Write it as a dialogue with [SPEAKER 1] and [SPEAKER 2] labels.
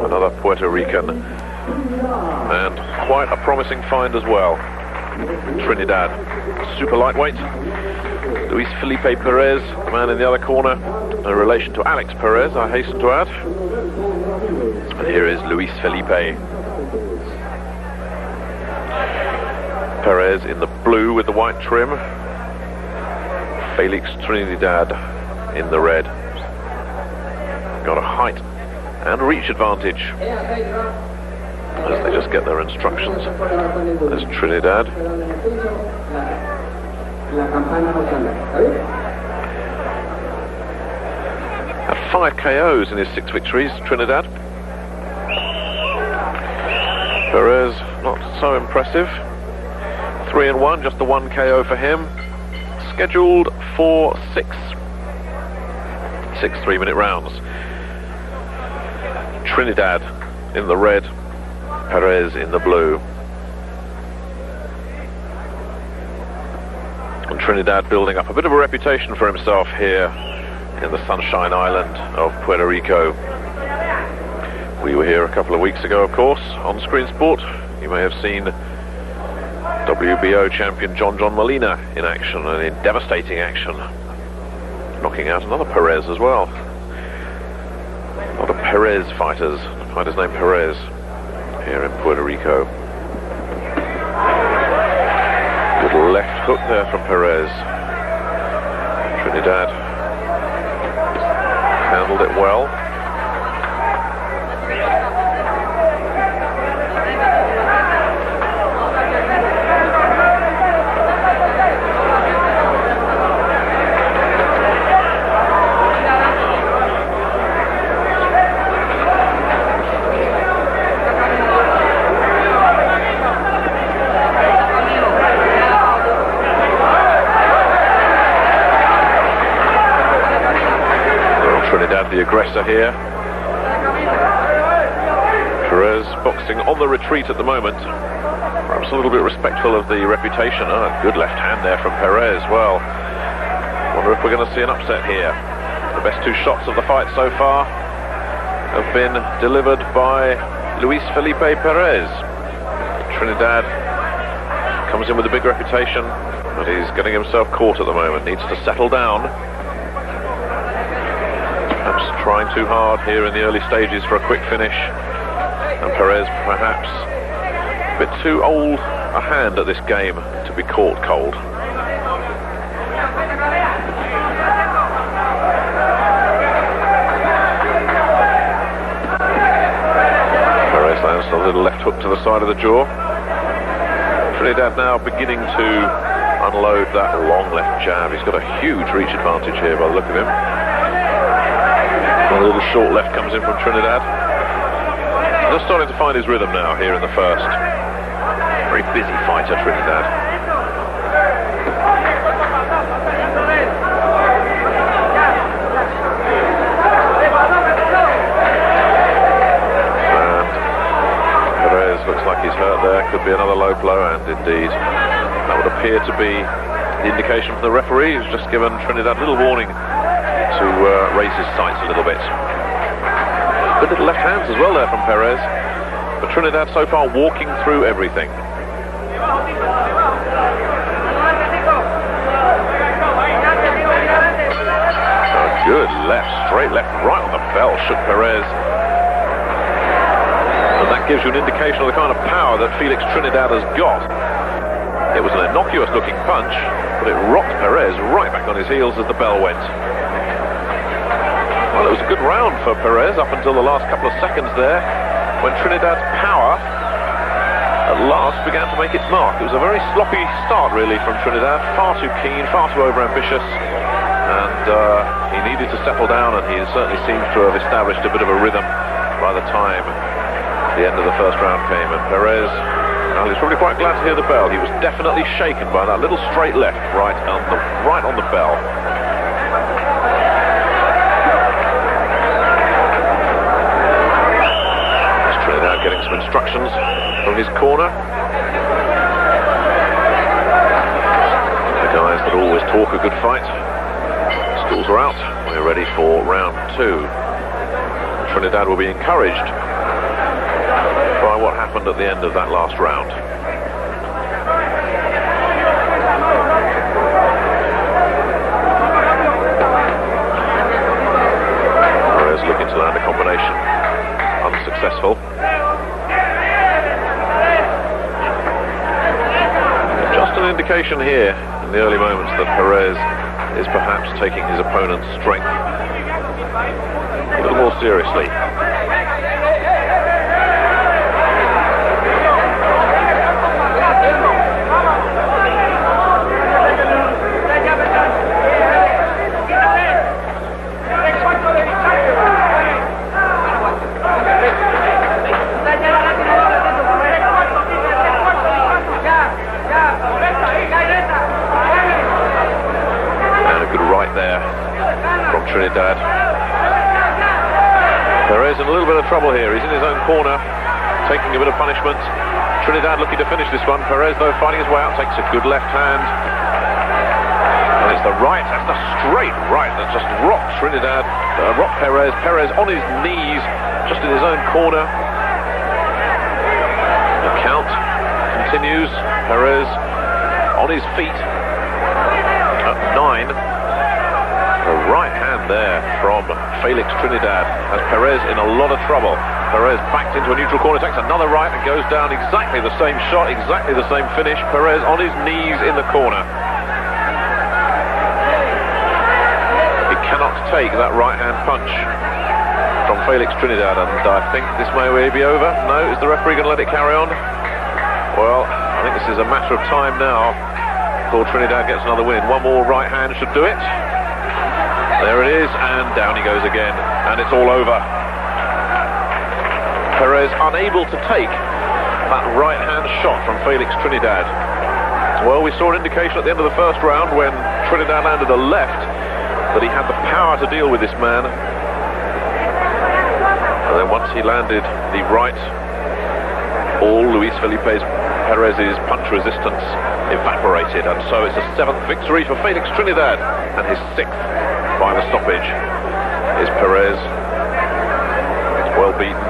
[SPEAKER 1] another Puerto Rican, and quite a promising find as well. Trinidad, super lightweight. Luis Felipe Perez, the man in the other corner, in relation to Alex Perez, I hasten to add. And here is Luis Felipe. Perez in the blue with the white trim. Felix Trinidad in the red. Got a height and reach advantage as they just get their instructions. There's Trinidad. Had 5 KOs in his 6 victories, Trinidad. Perez, not so impressive. 3-1, just the 1 KO for him. Scheduled for 6 3-minute rounds. Trinidad in the red, Perez in the blue. And Trinidad building up a bit of a reputation for himself here in the Sunshine Island of Puerto Rico. We were here a couple of weeks ago, of course, on Screen Sport. You may have seen WBO champion John Molina in action, and in devastating action, knocking out another Perez as well. A lot of Perez fighters named Perez here in Puerto Rico. Little left hook there from Perez. Trinidad handled it well. The aggressor here. Perez boxing on the retreat at the moment. Perhaps a little bit respectful of the reputation. Oh, good left hand there from Perez. Well, wonder if we're going to see an upset here. The best 2 shots of the fight so far have been delivered by Luis Felipe Perez. Trinidad comes in with a big reputation, but he's getting himself caught at the moment. Needs to settle down. Trying too hard here in the early stages for a quick finish, and Perez perhaps a bit too old a hand at this game to be caught cold. Perez lands a little left hook to the side of the jaw. Trinidad now beginning to unload that long left jab. He's got a huge reach advantage here by the look of him. A little short left comes in from Trinidad. Just starting to find his rhythm now here in the first. Very busy fighter, Trinidad. And Perez looks like he's hurt there. Could be another low blow, and indeed that would appear to be the indication from the referee, who's just given Trinidad a little warning to raise his sights a little bit. Good little left hands as well there from Perez, but Trinidad so far walking through everything. Oh, good left, straight left, right on the bell, shook Perez. And that gives you an indication of the kind of power that Felix Trinidad has got. It was an innocuous looking punch, but it rocked Perez right back on his heels as the bell went. Well, it was a good round for Perez up until the last couple of seconds there, when Trinidad's power at last began to make its mark. It was a very sloppy start really from Trinidad, far too keen, far too over-ambitious, and he needed to settle down, and he certainly seems to have established a bit of a rhythm by the time the end of the first round came. And Perez, well, he's probably quite glad to hear the bell. He was definitely shaken by that little straight left right on the bell. Getting some instructions from his corner. The guys that always talk a good fight. Schools are out. We're ready for round 2. Trinidad will be encouraged what happened at the end of that last round. Perez looking to land a combination. Unsuccessful. Just an indication here in the early moments that Perez is perhaps taking his opponent's strength a little more seriously. There from Trinidad. Perez in a little bit of trouble here. He's in his own corner, taking a bit of punishment. Trinidad looking to finish this one. Perez, though, fighting his way out, takes a good left hand. And it's the right, that's the straight right that just rocks Trinidad, rocked Perez. Perez on his knees, just in his own corner. The count continues. Perez on his feet at 9. A right hand there from Felix Trinidad has Perez in a lot of trouble. Perez backed into a neutral corner, takes another right and goes down. Exactly the same shot, exactly the same finish. Perez on his knees in the corner. He cannot take that right hand punch from Felix Trinidad, and I think this may be over. No, is the referee going to let it carry on? Well, I think this is a matter of time now before Trinidad gets another win. One more right hand should do it. There it is, and down he goes again, and it's all over. Perez unable to take that right-hand shot from Felix Trinidad. Well, we saw an indication at the end of the first round when Trinidad landed a left that he had the power to deal with this man. And then once he landed the right, all Luis Felipe's Perez's punch resistance evaporated, and so it's a 7th victory for Felix Trinidad, and his 6th by the stoppage is Perez. It's well beaten.